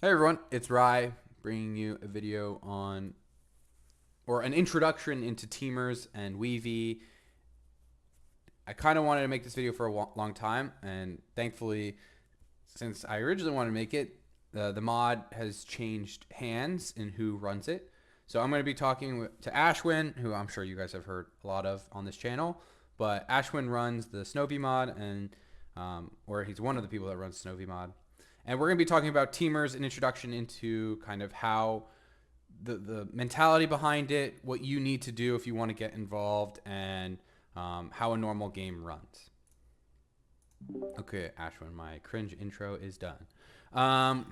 Hey everyone, it's Rye bringing you a video on, or an introduction into Teamers and WvE. I kind of wanted to make this video for a long time, and thankfully, since I originally wanted to make it, the mod has changed hands in who runs it. So I'm going to be talking to Ashwin, who I'm sure you guys have heard a lot of on this channel, but Ashwin runs the SnowVe mod, and or he's one of the people that runs SnowVe mod. And we're going to be talking about Teamers, an introduction into kind of how the mentality behind it, what you need to do if you want to get involved, and how a normal game runs. Okay, Ashwin, my cringe intro is done. The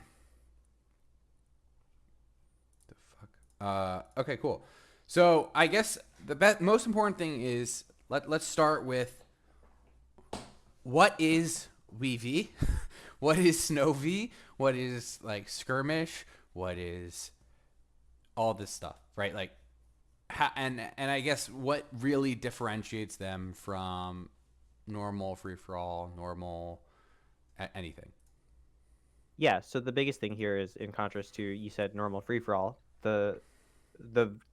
fuck? Okay, cool. So I guess the most important thing is let's start with what is WvE? What is SnowVe? What is like skirmish? What is all this stuff, right? Like, and I guess what really differentiates them from normal free for all, normal anything. Yeah, so the biggest thing here is, in contrast to, you said, normal free for all, the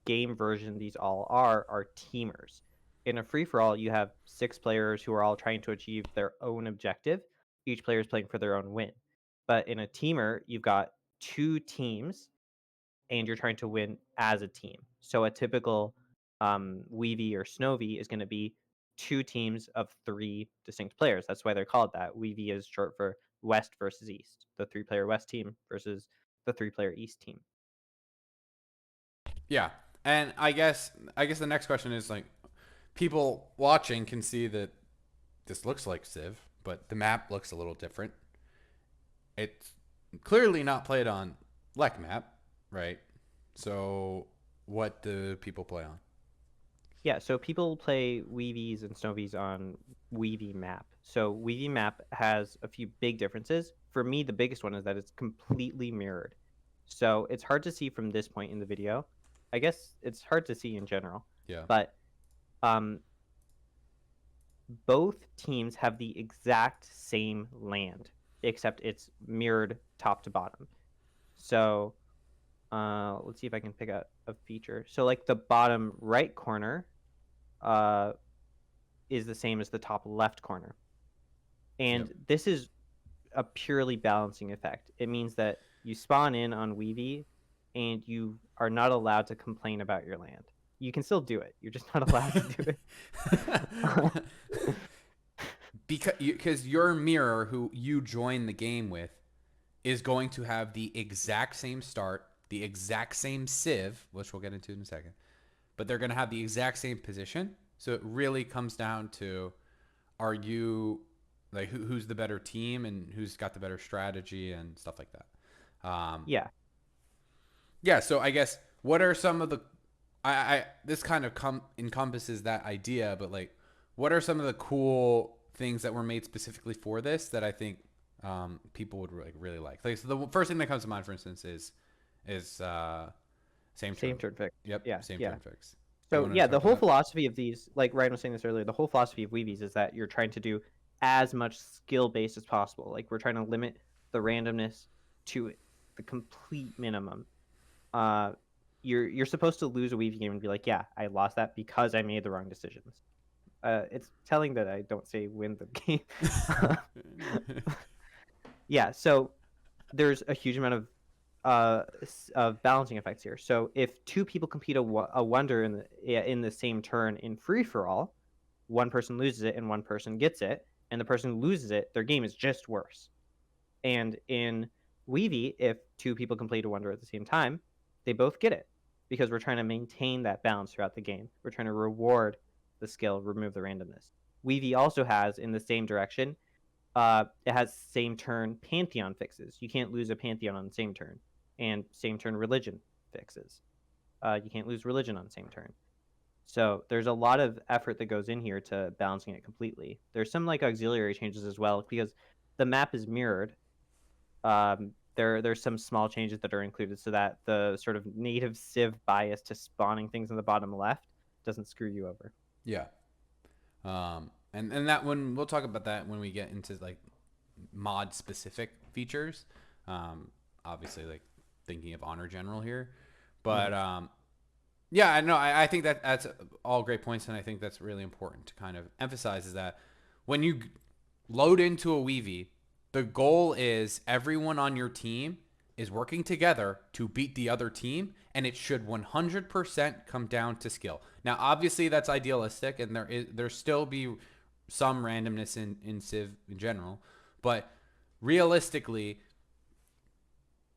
game version these all are teamers. In a free for all, you have 6 players who are all trying to achieve their own objective. Each player is playing for their own win. But in a teamer, you've got 2 teams and you're trying to win as a team. So a typical WvE or SnowVe is going to be 2 teams of 3 distinct players. That's why they're called that. WvE is short for West versus East. The 3-player West team versus the 3-player East team. Yeah, and I guess the next question is like, people watching can see that this looks like Civ, but the map looks a little different. It's clearly not played on Lek map, right? So what do people play on? Yeah, so people play WvEs and SnowVes on WvE map. So WvE map has a few big differences. For me, the biggest one is that it's completely mirrored. So it's hard to see from this point in the video. I guess it's hard to see in general, Yeah. but um, both teams have the exact same land, except it's mirrored top to bottom. So let's see if I can pick out a feature. So like the bottom right corner is the same as the top left corner. Yep. And this is a purely balancing effect. It means that you spawn in on WvE and you are not allowed to complain about your land. You can still do it. You're just not allowed to do it. Because your mirror, who you join the game with, is going to have the exact same start, the exact same civ, which we'll get into in a second, but they're going to have the exact same position. So it really comes down to, are you like who's the better team and who's got the better strategy and stuff like that. Yeah. Yeah. So I guess what are some of the I this kind of encompasses that idea, but like, what are some of the cool things that were made specifically for this that I think people would really like? Like, so the first thing that comes to mind, for instance, is same Same turn. turn fix. Yep, Yeah. same Yeah. turn fix. Do you So want to yeah, talk the about whole that? philosophy of these, like Ryan was saying this earlier, the whole philosophy of Weebies is that you're trying to do as much skill based as possible. Like we're trying to limit the randomness to the complete minimum. Uh, you're supposed to lose a Weavy game and be like, yeah, I lost that because I made the wrong decisions. It's telling that I don't say win the game. Yeah, so there's a huge amount of balancing effects here. So if 2 people compete a wonder in the same turn in free for all, one person loses it and one person gets it, and the person who loses it, their game is just worse. And in WvE, if 2 people complete a wonder at the same time, they both get it because we're trying to maintain that balance throughout the game. We're trying to reward the skill, remove the randomness. WvE also has, in the same direction, it has same turn Pantheon fixes. You can't lose a Pantheon on the same turn, and same turn religion fixes. You can't lose religion on the same turn. So there's a lot of effort that goes in here to balancing it completely. There's some like auxiliary changes as well because the map is mirrored. There's some small changes that are included so that the sort of native Civ bias to spawning things in the bottom left doesn't screw you over. Yeah. And that when we'll talk about that when we get into like mod specific features. obviously like thinking of honor general here, but yeah, I know. I think that that's all great points, and I think that's really important to kind of emphasize is that when you load into a WvE, the goal is everyone on your team is working together to beat the other team, and it should 100% come down to skill. Now, obviously, that's idealistic, and there still be some randomness in Civ in general, but realistically,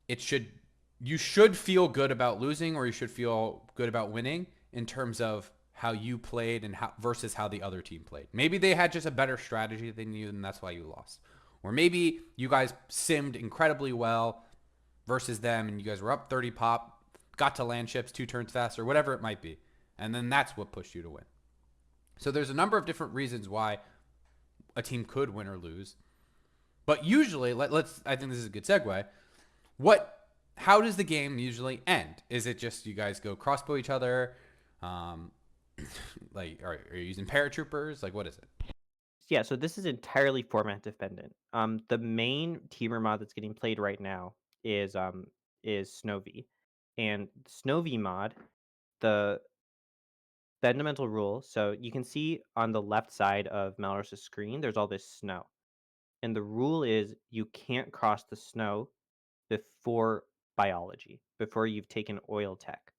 it should you should feel good about losing or you should feel good about winning in terms of how you played and how versus how the other team played. Maybe they had just a better strategy than you and that's why you lost. Or maybe you guys simmed incredibly well versus them and you guys were up 30 pop, got to land ships 2 turns faster, whatever it might be. And then that's what pushed you to win. So there's a number of different reasons why a team could win or lose. But usually, I think this is a good segue. How does the game usually end? Is it just you guys go crossbow each other? Like, are you using paratroopers? Like, what is it? Yeah, so this is entirely format dependent. The main teamer mod that's getting played right now is SnowVe, and SnowVe mod, the fundamental rule. So you can see on the left side of Malros' screen, there's all this snow, and the rule is you can't cross the snow before biology, before you've taken oil tech.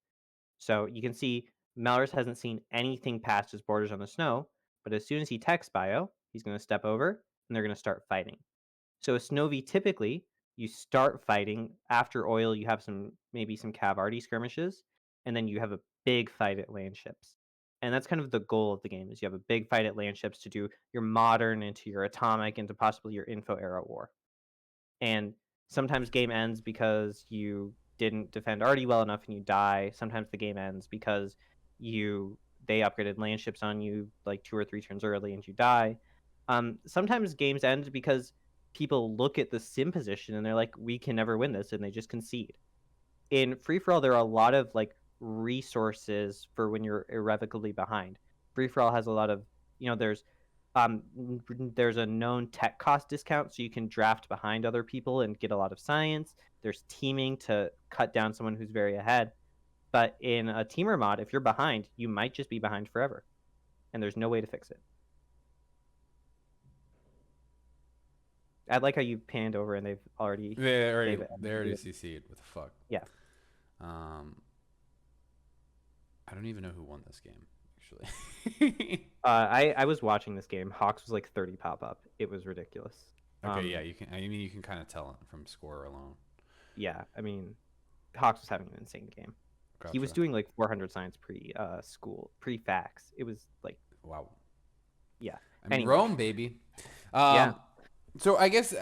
So you can see Malrus hasn't seen anything past his borders on the snow, but as soon as he techs bio, he's going to step over and they're going to start fighting. So a SnowVe, typically, you start fighting after oil. You have maybe some cav arty skirmishes, and then you have a big fight at land ships. And that's kind of the goal of the game: is you have a big fight at land ships to do your modern into your atomic into possibly your info era war. And sometimes game ends because you didn't defend arty well enough and you die. Sometimes the game ends because they upgraded land ships on you like 2 or 3 turns early and you die. Sometimes games end because people look at the sim position and they're like, we can never win this, and they just concede. In free for all, there are a lot of like resources for when you're irrevocably behind. Free for all has a lot of, there's a known tech cost discount, so you can draft behind other people and get a lot of science. There's teaming to cut down someone who's very ahead. But in a teamer mod, if you're behind, you might just be behind forever, and there's no way to fix it. I like how you panned over and they've already They already CC'd. What the fuck? Yeah. I don't even know who won this game actually. I was watching this game. Hawks was like 30 pop up. It was ridiculous. Okay, yeah, you can. I mean, you can kind of tell from score alone. Yeah, I mean, Hawks was having an insane game. Gotcha. He was doing like 400 science pre fax. It was like, wow. Yeah. I mean, anyway. Rome, baby. Yeah. So I guess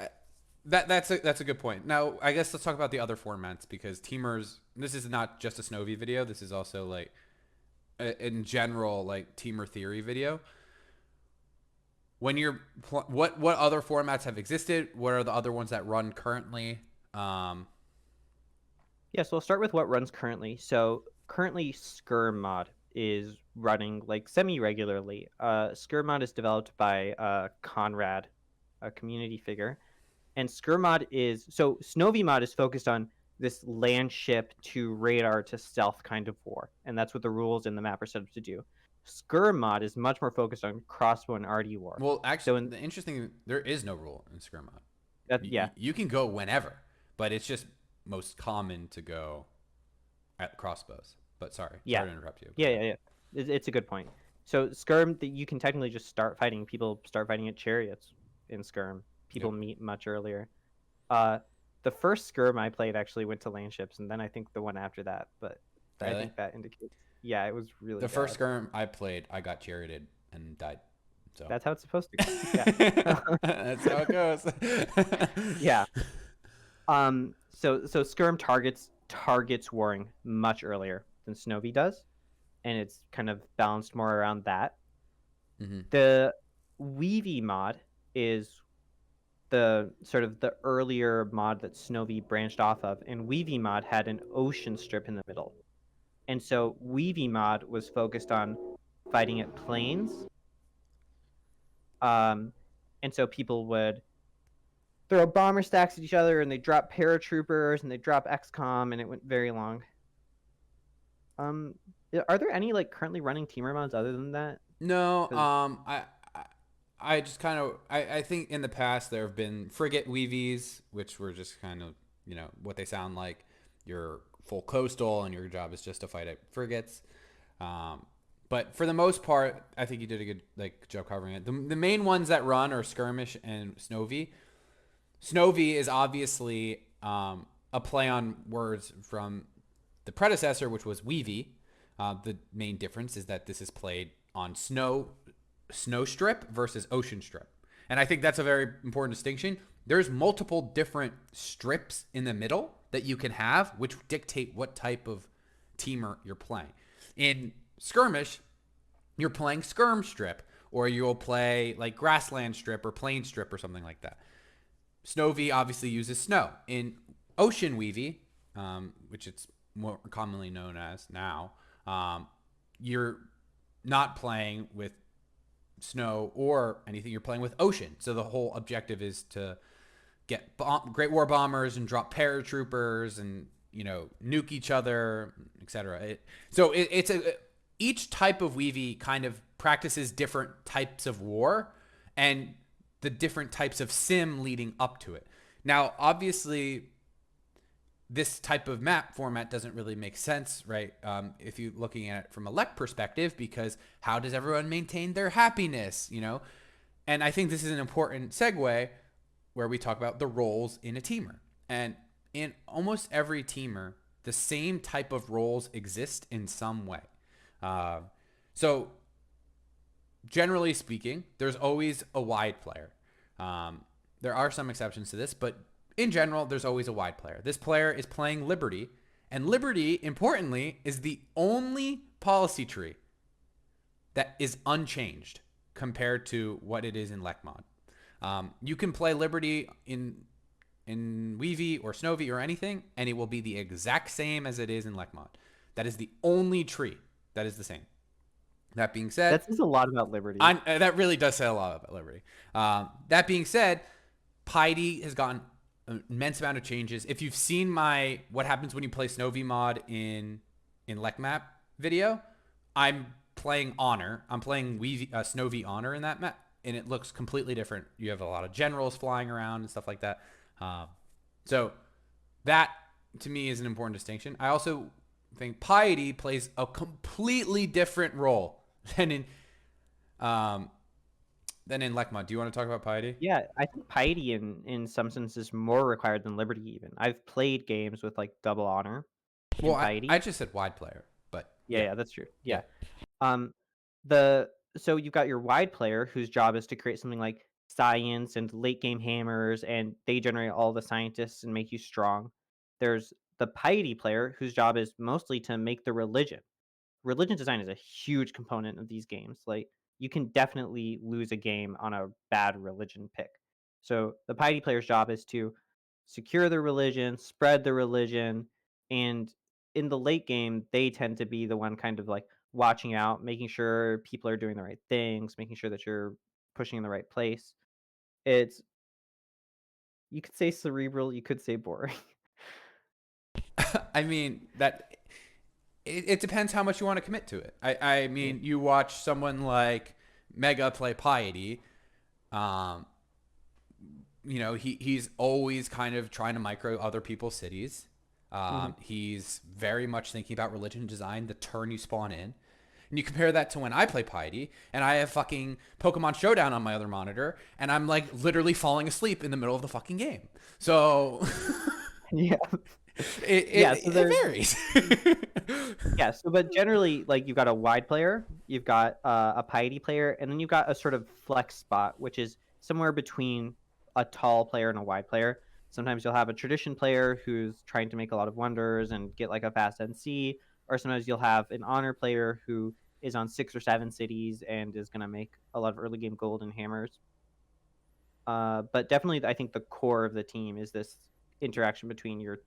that's a good point. Now, I guess let's talk about the other formats because teamers. This is not just a SnowVe video. This is also like, in general, like teamer theory video. When you're what other formats have existed? What are the other ones that run currently? Yeah, so we'll start with what runs currently. So currently, Skrim mod is running like semi-regularly. Skrim mod is developed by Conrad, a community figure, and Skrim mod is so SnowVe mod is focused on this land ship to radar to stealth kind of war, and that's what the rules in the map are set up to do. Skrim mod is much more focused on crossbow and arty war. Well, actually, the interesting, there is no rule in Skrim mod. Yeah, you can go whenever, but it's just most common to go at crossbows. But sorry to interrupt you. Yeah. It's a good point. So Skirm, you can technically just start fighting. People start fighting at chariots in Skirm. People meet much earlier. The first Skirm I played actually went to land ships, and then I think the one after that. But really? I think that indicates. Yeah, it was really. The first Skirm I played, I got charioted and died. So that's how it's supposed to go. Yeah. That's how it goes. Yeah. So Skirm targets warring much earlier than SnowVe does, and it's kind of balanced more around that. Mm-hmm. The WvE mod is the sort of the earlier mod that SnowVe branched off of, and WvE mod had an ocean strip in the middle, and so WvE mod was focused on fighting at plains. And so people would throw bomber stacks at each other, and they drop paratroopers, and they drop XCOM, and it went very long. Are there any like currently running teamer mods other than that? No, 'Cause- I just kind of I think in the past there have been frigate WvEs, which were just kind of what they sound like. You're full coastal, and your job is just to fight at frigates. But for the most part, I think you did a good job covering it. The main ones that run are Skirmish and SnowVe. SnowVe is obviously a play on words from the predecessor, which was WvE. The main difference is that this is played on snow strip versus ocean strip. And I think that's a very important distinction. There's multiple different strips in the middle that you can have, which dictate what type of teamer you're playing. In Skirmish, you're playing skirm strip, or you'll play like grassland strip or plain strip or something like that. SnowVe obviously uses snow. In Ocean WvE, which it's more commonly known as now, you're not playing with snow or anything. You're playing with ocean. So the whole objective is to get Great War bombers and drop paratroopers and nuke each other, etc. Each type of WvE kind of practices different types of war and the different types of sim leading up to it. Now, obviously, this type of map format doesn't really make sense, right? If you're looking at it from a LEC perspective, because how does everyone maintain their happiness, And I think this is an important segue where we talk about the roles in a teamer. And in almost every teamer, the same type of roles exist in some way. So generally speaking, there's always a wide player. There are some exceptions to this, but in general, there's always a wide player. This player is playing Liberty, and Liberty, importantly, is the only policy tree that is unchanged compared to what it is in LEC mod. You can play Liberty in WvE or SnowVe or anything, and it will be the exact same as it is in LEC mod. That is the only tree that is the same. That being said, that says a lot about Liberty. That really does say a lot about Liberty. That being said, Piety has gotten an immense amount of changes. If you've seen my what happens when you play SnowVe mod in LEC map video, I'm playing Honor. I'm playing SnowVe Honor in that map, and it looks completely different. You have a lot of generals flying around and stuff like that. So that to me is an important distinction. I also think Piety plays a completely different role than in LEC mod. Do you want to talk about Piety? Yeah, I think Piety in some sense is more required than Liberty even. I've played games with like double honor in Piety. I just said wide player, but yeah, that's true. Yeah. So you've got your wide player whose job is to create something like science and late game hammers, and they generate all the scientists and make you strong. There's the Piety player whose job is mostly to make the religion. Religion design is a huge component of these games. Like you can definitely lose a game on a bad religion pick. So the Piety player's job is to secure the religion, spread the religion, and in the late game, they tend to be the one kind of like watching out, making sure people are doing the right things, making sure that you're pushing in the right place. It's you could say cerebral, you could say boring. I mean that it depends how much you want to commit to it. I mean, you watch someone like Mega play Piety. He's always kind of trying to micro other people's cities. He's very much thinking about religion design, the turn you spawn in. And you compare that to when I play Piety, and I have fucking Pokemon Showdown on my other monitor, and I'm like literally falling asleep in the middle of the fucking game. So Yeah. it varies. Yeah, so but generally, like you've got a wide player, you've got a Piety player, and then you've got a sort of flex spot, which is somewhere between a tall player and a wide player. Sometimes you'll have a tradition player who's trying to make a lot of wonders and get like a fast NC, or sometimes you'll have an honor player who is on 6 or 7 cities and is going to make a lot of early game gold and hammers. But definitely, I think the core of the team is this interaction between your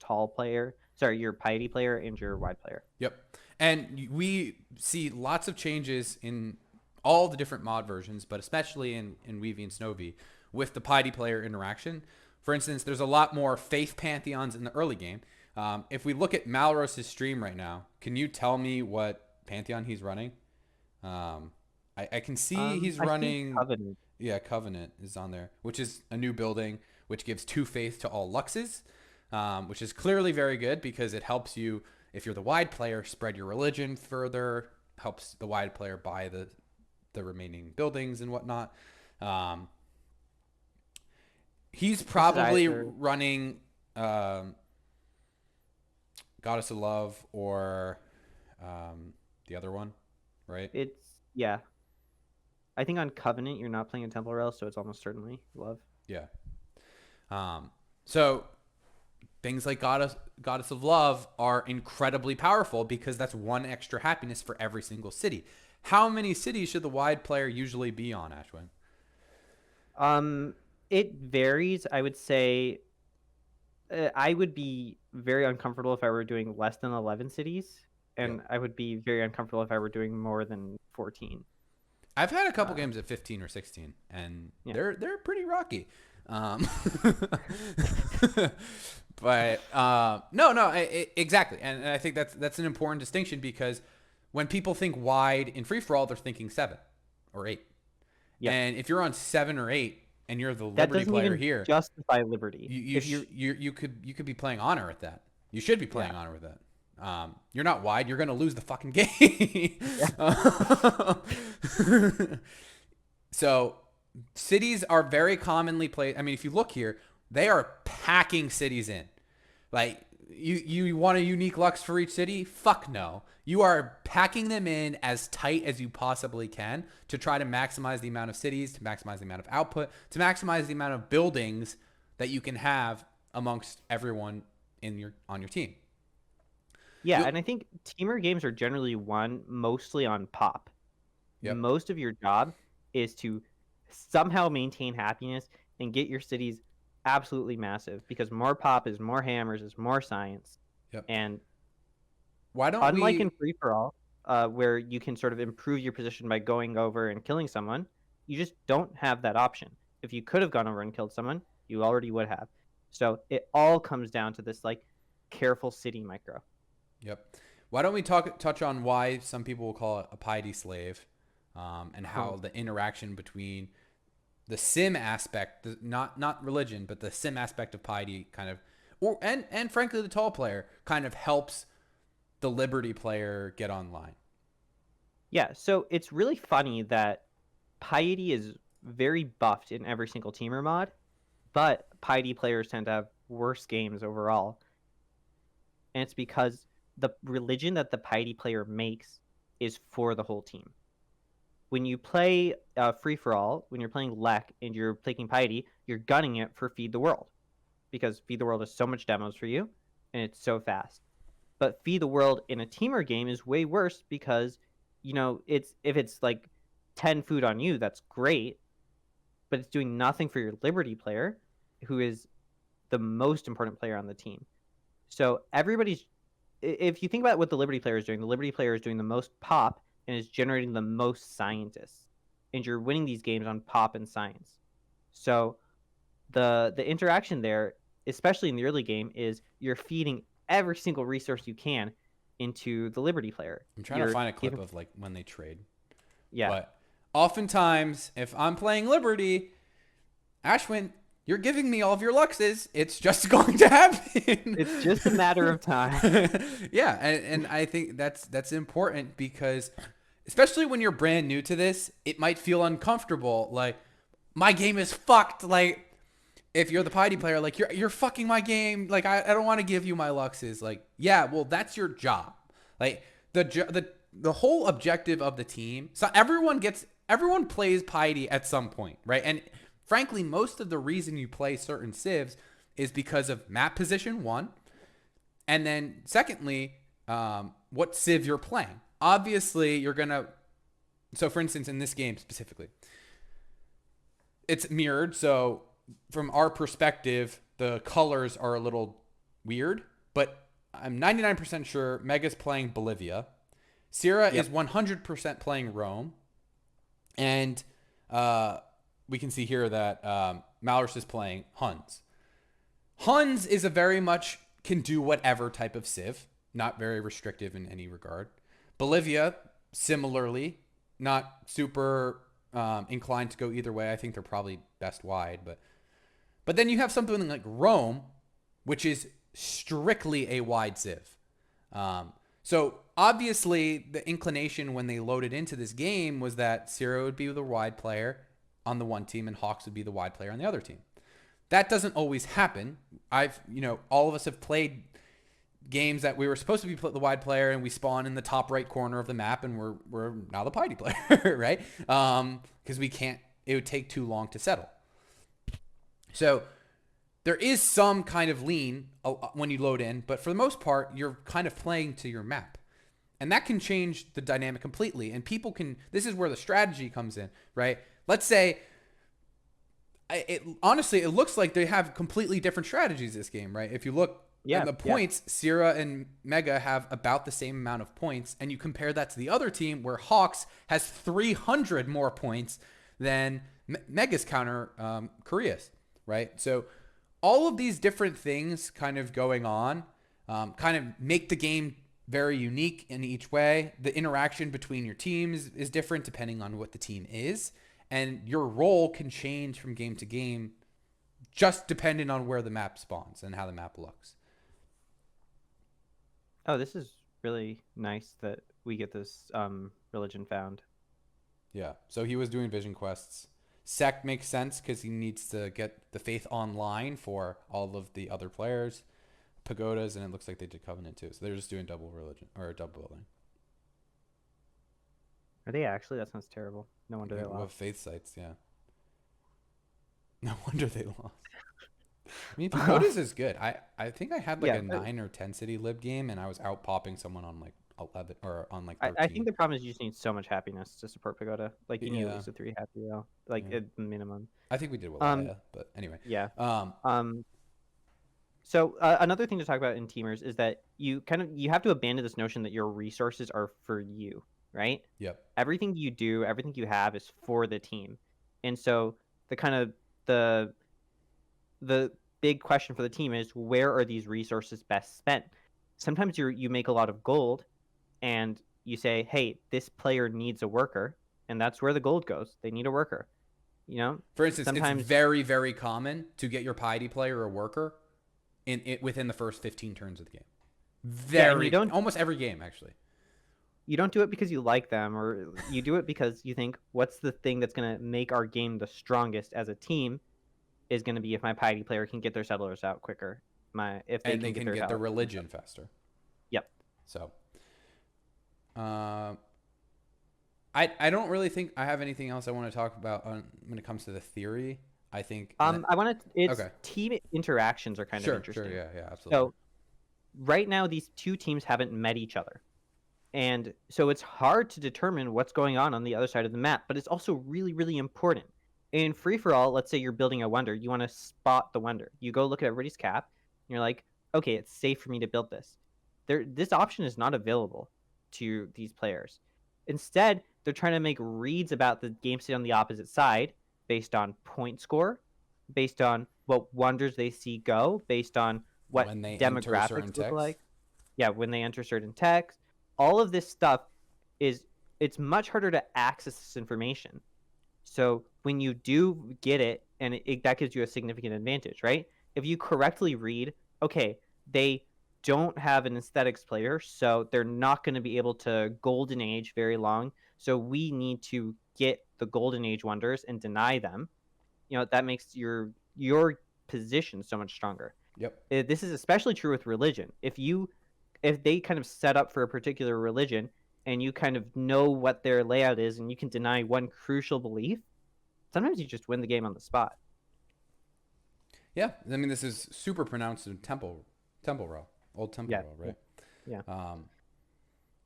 your Piety player and your wide player. Yep. And we see lots of changes in all the different mod versions, but especially in WvE and SnowVe with the Piety player interaction. For instance, there's a lot more faith pantheons in the early game. If we look at Malros' stream right now, can you tell me what pantheon he's running? I can see he's I think running. Covenant. Yeah, Covenant is on there, which is a new building, which gives 2 faith to all Luxes, which is clearly very good because it helps you, if you're the wide player, spread your religion further, helps the wide player buy the remaining buildings and whatnot. He's probably running Goddess of Love or the other one, right? Yeah. I think on Covenant you're not playing a Temple Rail, so it's almost certainly Love. Yeah. So things like Goddess of Love are incredibly powerful because that's 1 extra happiness for every single city. How many cities should the wide player usually be on, Ashwin? It varies. I would say I would be very uncomfortable if I were doing less than 11 cities, and I would be very uncomfortable if I were doing more than 14. I've had a couple games at 15 or 16, and they're pretty rocky. But exactly, and I think that's an important distinction because when people think wide in free for all, they're thinking 7 or 8. Yeah. And if you're on 7 or 8 and you're the Liberty player here, justify Liberty. You could be playing Honor at that. You should be playing Honor with that. You're not wide. You're going to lose the fucking game. So cities are very commonly played. I mean, if you look here, they are packing cities in. Like, you want a unique Lux for each city? Fuck no. You are packing them in as tight as you possibly can to try to maximize the amount of cities, to maximize the amount of output, to maximize the amount of buildings that you can have amongst everyone on your team. Yeah, and I think teamer games are generally won mostly on pop. Yep. Most of your job is to somehow maintain happiness and get your cities absolutely massive because more pop is more hammers, is more science. Yep. And unlike in free for all, where you can sort of improve your position by going over and killing someone, you just don't have that option. If you could have gone over and killed someone, you already would have. So it all comes down to this like careful city micro. Yep. Why don't we touch on why some people will call it a piety slave, and how the interaction between the sim aspect, not religion, but the sim aspect of piety kind of, and frankly the tall player kind of helps the Liberty player get online. Yeah, so it's really funny that piety is very buffed in every single teamer mod, but piety players tend to have worse games overall. And it's because the religion that the piety player makes is for the whole team. When you play free-for-all, when you're playing Lek and you're taking piety, you're gunning it for Feed the World. Because Feed the World has so much demos for you, and it's so fast. But Feed the World in a teamer game is way worse because, if it's like 10 food on you, that's great. But it's doing nothing for your Liberty player, who is the most important player on the team. So if you think about what the Liberty player is doing, the Liberty player is doing the most pop and is generating the most scientists. And you're winning these games on pop and science. So the interaction there, especially in the early game, is you're feeding every single resource you can into the Liberty player. I'm trying to find a clip of like when they trade. Yeah. But oftentimes, if I'm playing Liberty, Ashwin, you're giving me all of your Luxes. It's just going to happen. It's just a matter of time. Yeah, and I think that's important because, especially when you're brand new to this, it might feel uncomfortable. Like, my game is fucked. Like, if you're the piety player, like, you're fucking my game. Like, I don't want to give you my Luxes. Like, yeah, well, that's your job. Like, the whole objective of the team. So everyone plays piety at some point, right? And frankly, most of the reason you play certain civs is because of map position, one. And then secondly, what civ you're playing. Obviously, you're going to... So for instance, in this game specifically, it's mirrored. So from our perspective, the colors are a little weird. But I'm 99% sure Mega's playing Bolivia. Sierra is 100% playing Rome. And... we can see here that Malros is playing Huns. Huns is a very much can do whatever type of civ, not very restrictive in any regard. Bolivia, similarly, not super inclined to go either way. I think they're probably best wide, but then you have something like Rome, which is strictly a wide civ. So obviously, the inclination when they loaded into this game was that Ciro would be the wide player on the one team and Hawks would be the wide player on the other team. That doesn't always happen. All of us have played games that we were supposed to be the wide player and we spawn in the top right corner of the map and we're now the piety player, right? Because we can't. It would take too long to settle. So there is some kind of lean when you load in, but for the most part, you're kind of playing to your map. And that can change the dynamic completely. And people can, this is where the strategy comes in, right? Let's say, honestly, it looks like they have completely different strategies this game, right? If you look at the points, Sierra and Mega have about the same amount of points. And you compare that to the other team where Hawks has 300 more points than Mega's counter Korea's, right? So all of these different things kind of going on kind of make the game very unique in each way. The interaction between your teams is different depending on what the team is. And your role can change from game to game just depending on where the map spawns and how the map looks. Oh, this is really nice that we get this religion found. Yeah, so he was doing vision quests. Sect makes sense because he needs to get the faith online for all of the other players. Pagodas, and it looks like they did Covenant too. So they're just doing double religion or double building. Are they actually? That sounds terrible. No wonder they lost. Faith sites, yeah. No wonder they lost. I mean, Pagodas is good. I think I had like a 9 or 10 city lib game, and I was out popping someone on like 11 or on like 13. I think the problem is you just need so much happiness to support Pagoda. Like you need at least a 3 happy row, like at minimum. I think we did well, but anyway. Yeah. So another thing to talk about in teamers is that you have to abandon this notion that your resources are for you, right? Yep. Everything you do, everything you have is for the team, and so the big question for the team is where are these resources best spent? Sometimes you make a lot of gold, and you say, hey, this player needs a worker, and that's where the gold goes. They need a worker. You know, for instance, it's very, very common to get your piety player a worker within the first 15 turns of the game. Almost every game, actually. You don't do it because you like them, or you do it because you think, what's the thing that's going to make our game the strongest as a team is going to be if my piety player can get their settlers out quicker. If they can get their religion faster. Yep. So, I don't really think I have anything else I want to talk about when it comes to the theory. I think team interactions are kind of interesting. Sure, yeah, absolutely. So right now these two teams haven't met each other. And so it's hard to determine what's going on the other side of the map, but it's also really, really important. In free-for-all, let's say you're building a wonder. You want to spot the wonder. You go look at everybody's cap, and you're like, okay, it's safe for me to build this. This option is not available to these players. Instead, they're trying to make reads about the game state on the opposite side based on point score, based on what wonders they see go, based on what demographics look like. Yeah, when they enter certain text. All of this stuff it's much harder to access this information. So when you do get it, and that gives you a significant advantage, right? If you correctly read, okay, they don't have an aesthetics player, so they're not going to be able to golden age very long. So we need to get the golden age wonders and deny them. You know, that makes your position so much stronger. Yep. This is especially true with religion. If they kind of set up for a particular religion and you kind of know what their layout is and you can deny one crucial belief, sometimes you just win the game on the spot. Yeah, I mean, this is super pronounced in Temple Row, old Temple Row, right? Yeah.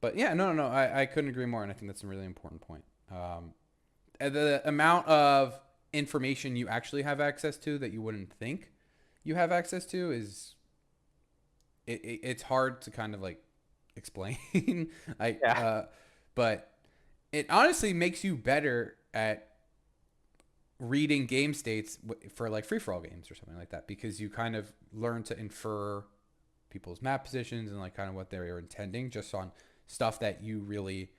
But yeah, no, I couldn't agree more, and I think that's a really important point. The amount of information you actually have access to that you wouldn't think you have access to is it's hard to kind of like explain. But it honestly makes you better at reading game states for like free-for-all games or something like that, because you kind of learn to infer people's map positions and like kind of what they were intending just on stuff that you really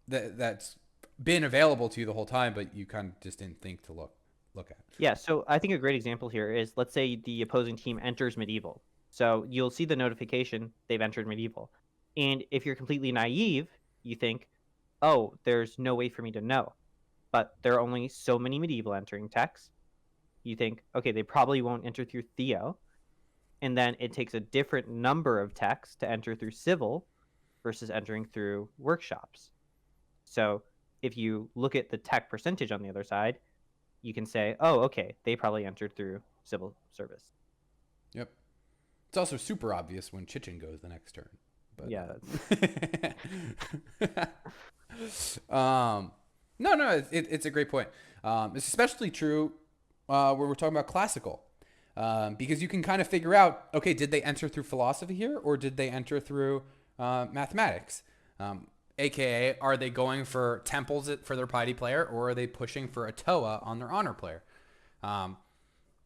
that's been available to you the whole time, but you kind of just didn't think to look at. Yeah, so I think a great example here is, let's say the opposing team enters medieval. So you'll see the notification they've entered medieval. And if you're completely naive, you think, oh, there's no way for me to know. But there are only so many medieval entering techs. You think, okay, they probably won't enter through Theo. And then it takes a different number of techs to enter through civil versus entering through workshops. So if you look at the tech percentage on the other side, you can say, oh, okay, they probably entered through civil service. Yep. It's also super obvious when Chichen goes the next turn. But, yeah. No, it's a great point. It's especially true where we're talking about classical. Because you can kind of figure out, okay, did they enter through philosophy here, or did they enter through mathematics? AKA, are they going for temples for their piety player, or are they pushing for a Toa on their honor player?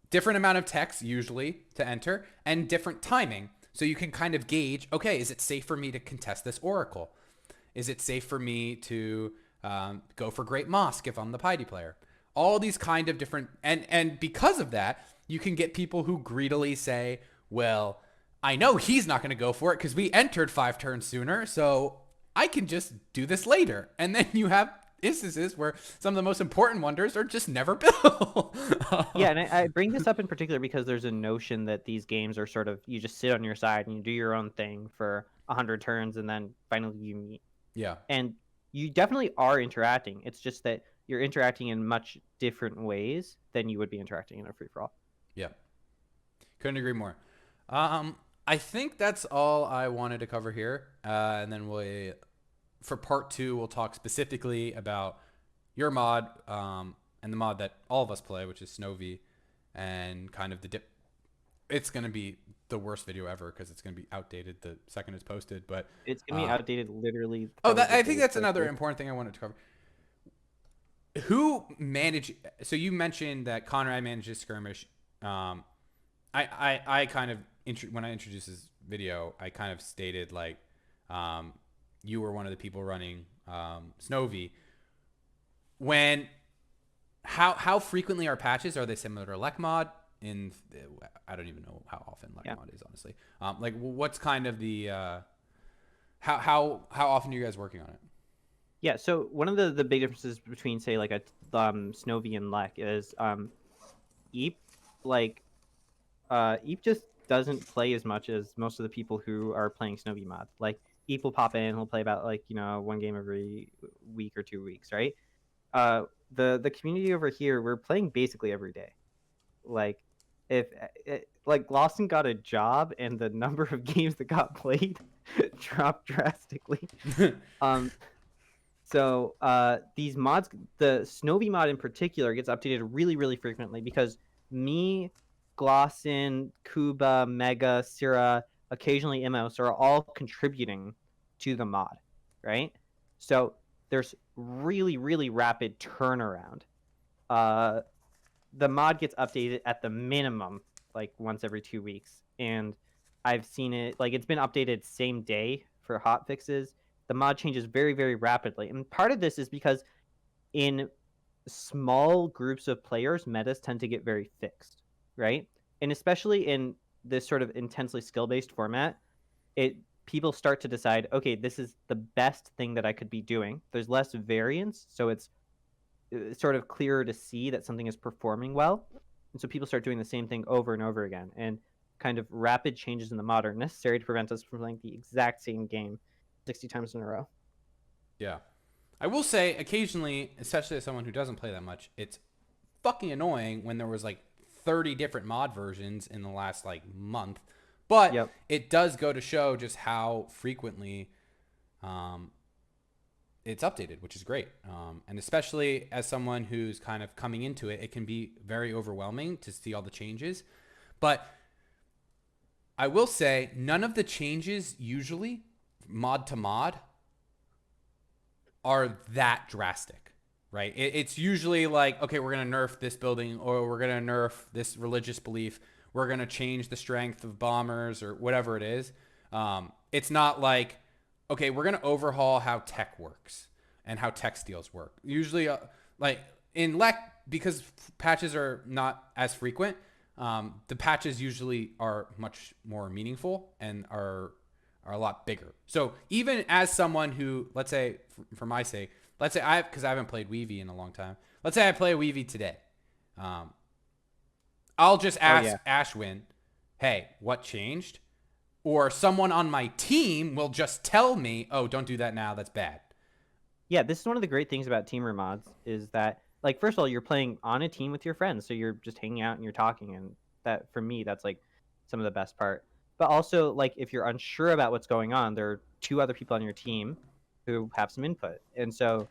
Different amount of text usually to enter, and different timing. So you can kind of gauge, okay, is it safe for me to contest this oracle? Is it safe for me to go for Great Mosque if I'm the piety player? All these kind of different, and because of that, you can get people who greedily say, well, I know he's not going to go for it because we entered 5 turns sooner, so I can just do this later. And then you have instances where some of the most important wonders are just never built. Yeah, and I bring this up in particular because there's a notion that these games are sort of, you just sit on your side and you do your own thing for 100 turns and then finally you meet. Yeah. And you definitely are interacting. It's just that you're interacting in much different ways than you would be interacting in a free-for-all. Yeah. Couldn't agree more. I think that's all I wanted to cover here. And then for part 2, we'll talk specifically about your mod and the mod that all of us play, which is SnowVe, and kind of the dip. It's going to be the worst video ever because it's going to be outdated the second it's posted. But it's going to be outdated literally. I think that's another important thing I wanted to cover. Who managed? So you mentioned that Conrad manages Skirmish. I kind of when I introduced this video, I kind of stated like you were one of the people running SnowVe. How frequently are patches? Are they similar to LecMod? I don't even know how often LecMod is, honestly. Like what's kind of the how often are you guys working on it? Yeah, so one of the big differences between, say, like a SnowVe and Lec is Eep, like Eep just doesn't play as much as most of the people who are playing SnowVe mod. Like Eep will pop in, he'll play about like, one game every week or 2 weeks, right? The community over here, we're playing basically every day. Like if like Lawson got a job and the number of games that got played dropped drastically. So these mods, the SnowVe mod in particular, gets updated really, really frequently because me, Glossin, Kuba, Mega, Syrah, occasionally Imos are all contributing to the mod, right? So there's really, really rapid turnaround. The mod gets updated at the minimum like once every 2 weeks, and I've seen it, like it's been updated same day for hot fixes. The mod changes very, very rapidly. And part of this is because in small groups of players, metas tend to get very fixed, right? And especially in this sort of intensely skill-based format, people start to decide, okay, this is the best thing that I could be doing. There's less variance, so it's sort of clearer to see that something is performing well. And so people start doing the same thing over and over again. And kind of rapid changes in the mod are necessary to prevent us from playing the exact same game 60 times in a row. Yeah. I will say occasionally, especially as someone who doesn't play that much, it's fucking annoying when there was like 30 different mod versions in the last like month. But it does go to show just how frequently it's updated, which is great. And especially as someone who's kind of coming into it, it can be very overwhelming to see all the changes. But I will say none of the changes usually mod to mod are that drastic, right? It's usually like, okay, we're going to nerf this building, or we're going to nerf this religious belief. We're going to change the strength of bombers or whatever it is. It's not like, okay, we're going to overhaul how tech works and how tech steals work. Usually, like in LEC, because patches are not as frequent, the patches usually are much more meaningful and are a lot bigger. So even as someone who, let's say, for my sake, let's say because I haven't played WvE in a long time. Let's say I play WvE today. I'll just ask Ashwin, hey, what changed? Or someone on my team will just tell me, oh, don't do that now. That's bad. Yeah, this is one of the great things about teamer mods is that, like, first of all, you're playing on a team with your friends, so you're just hanging out and you're talking, and that, for me, that's like some of the best part. But also, like, if you're unsure about what's going on, there are two other people on your team who have some input, and so,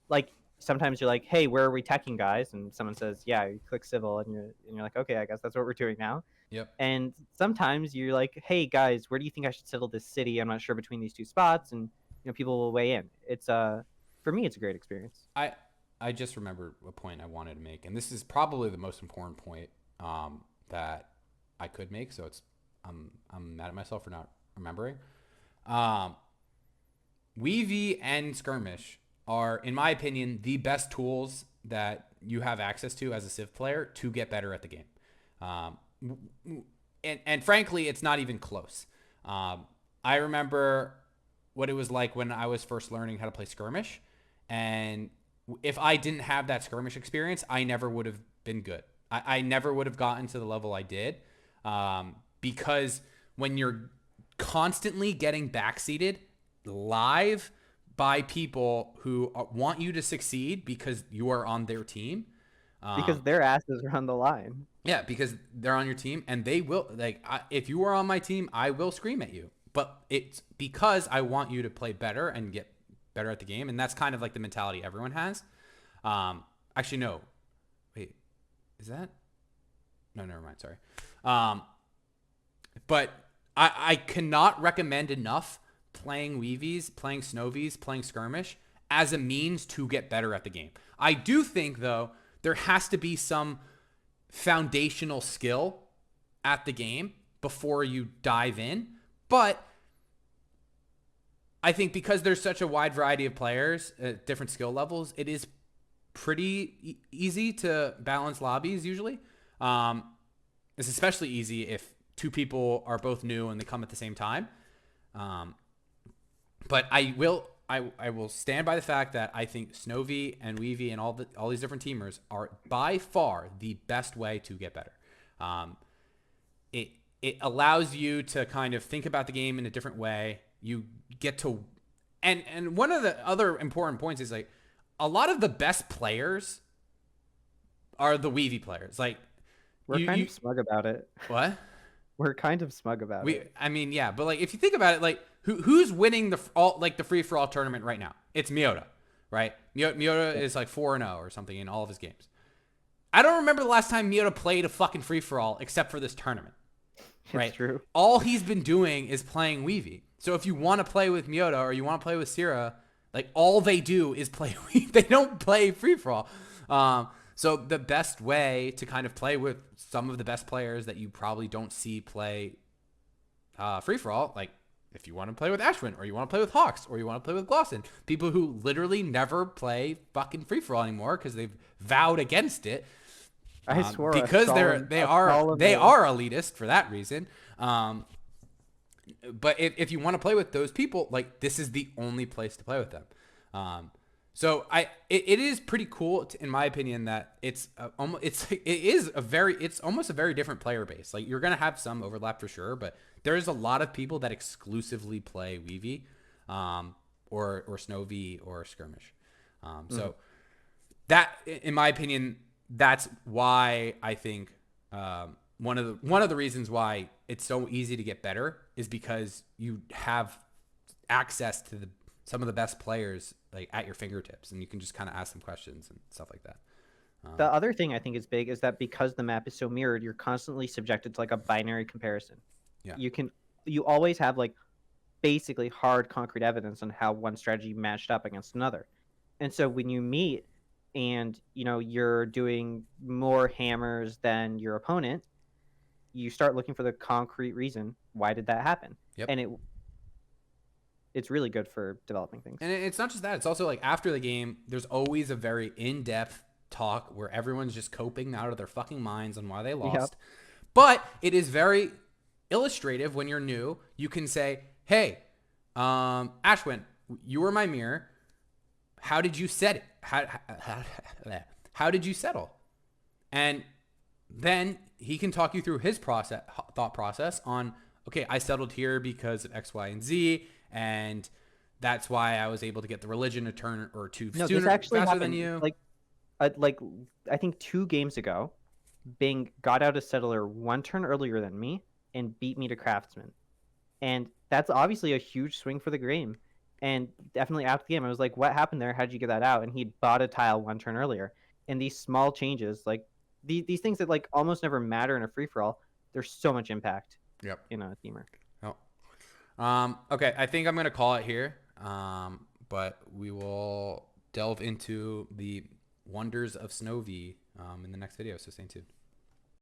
like, sometimes you're like, hey, where are we teching, guys? And someone says, yeah, you click civil, and you're like, okay, I guess that's what we're doing now. Yep. And sometimes you're like, hey, guys, where do you think I should settle this city? I'm not sure between these two spots, and people will weigh in. It's for me, it's a great experience. I just remembered a point I wanted to make, and this is probably the most important point that I could make. So I'm mad at myself for not remembering. WvE and Skirmish are, in my opinion, the best tools that you have access to as a Civ player to get better at the game. And frankly, it's not even close. I remember what it was like when I was first learning how to play Skirmish. And if I didn't have that Skirmish experience, I never would have been good. I never would have gotten to the level I did. Because when you're constantly getting backseated live by people who want you to succeed because you are on their team. Because their asses are on the line. Yeah, because they're on your team, and they will, like, if you are on my team, I will scream at you. But it's because I want you to play better and get better at the game, and that's kind of like the mentality everyone has. Actually, no. Wait, is that? No, never mind. Sorry. But I cannot recommend enough playing WvEs, playing SnowVes, playing Skirmish as a means to get better at the game. I do think, though, there has to be some foundational skill at the game before you dive in. But I think because there's such a wide variety of players at different skill levels, it is pretty easy to balance lobbies usually. It's especially easy if two people are both new and they come at the same time. But I will stand by the fact that I think SnowVe and WvE and all these different teamers are by far the best way to get better. It allows you to kind of think about the game in a different way. You get to, and one of the other important points is, like, a lot of the best players are the WvE players. Like, we're kind of smug about it. What? We're kind of smug about it. I mean, yeah, but like if you think about it, like who's winning the free for all tournament right now? It's Miota, right? Miota is like 4-0 or something in all of his games. I don't remember the last time Miota played a fucking free for all except for this tournament. Right? It's true. All he's been doing is playing WvE. So if you want to play with Miota or you want to play with Sierra, like all they do is play WvE. They don't play free for all. So the best way to kind of play with some of the best players that you probably don't see play free for all, like if you want to play with Ashwin or you want to play with Hawks or you want to play with Glosson, people who literally never play fucking free for all anymore because they've vowed against it. I swore because they are elitist for that reason. But if you want to play with those people, like this is the only place to play with them. So it is pretty cool in my opinion that it's almost a very different player base. Like you're gonna have some overlap for sure, but there's a lot of people that exclusively play WvE, or SnowVe or Skirmish. So that, in my opinion, that's why I think one of the reasons why it's so easy to get better is because you have access to some of the best players like at your fingertips, and you can just kind of ask them questions and stuff like that. The other thing I think is big is that because the map is so mirrored, you're constantly subjected to like a binary comparison. Yeah. You always have like basically hard concrete evidence on how one strategy matched up against another. And so when you meet and you're doing more hammers than your opponent, you start looking for the concrete reason why did that happen. Yep. And it's really good for developing things. And it's not just that. It's also like after the game, there's always a very in-depth talk where everyone's just coping out of their fucking minds on why they lost. Yep. But it is very illustrative when you're new. You can say, hey, Ashwin, you were my mirror. How did you set it? How did you settle? And then he can talk you through his thought process on, okay, I settled here because of X, Y, and Z, and that's why I was able to get the religion a turn or two sooner, faster happened, than you. Like I think 2 games ago, Bing got out a settler 1 turn earlier than me and beat me to craftsman, and that's obviously a huge swing for the game. And definitely after the game, I was like, "What happened there? How did you get that out?" And he bought a tile 1 turn earlier. And these small changes, like these things that like almost never matter in a free for all, there's so much impact. Yep. In a teamer. Okay, I think I'm gonna call it here. But we will delve into the wonders of SnowVe in the next video. So stay tuned.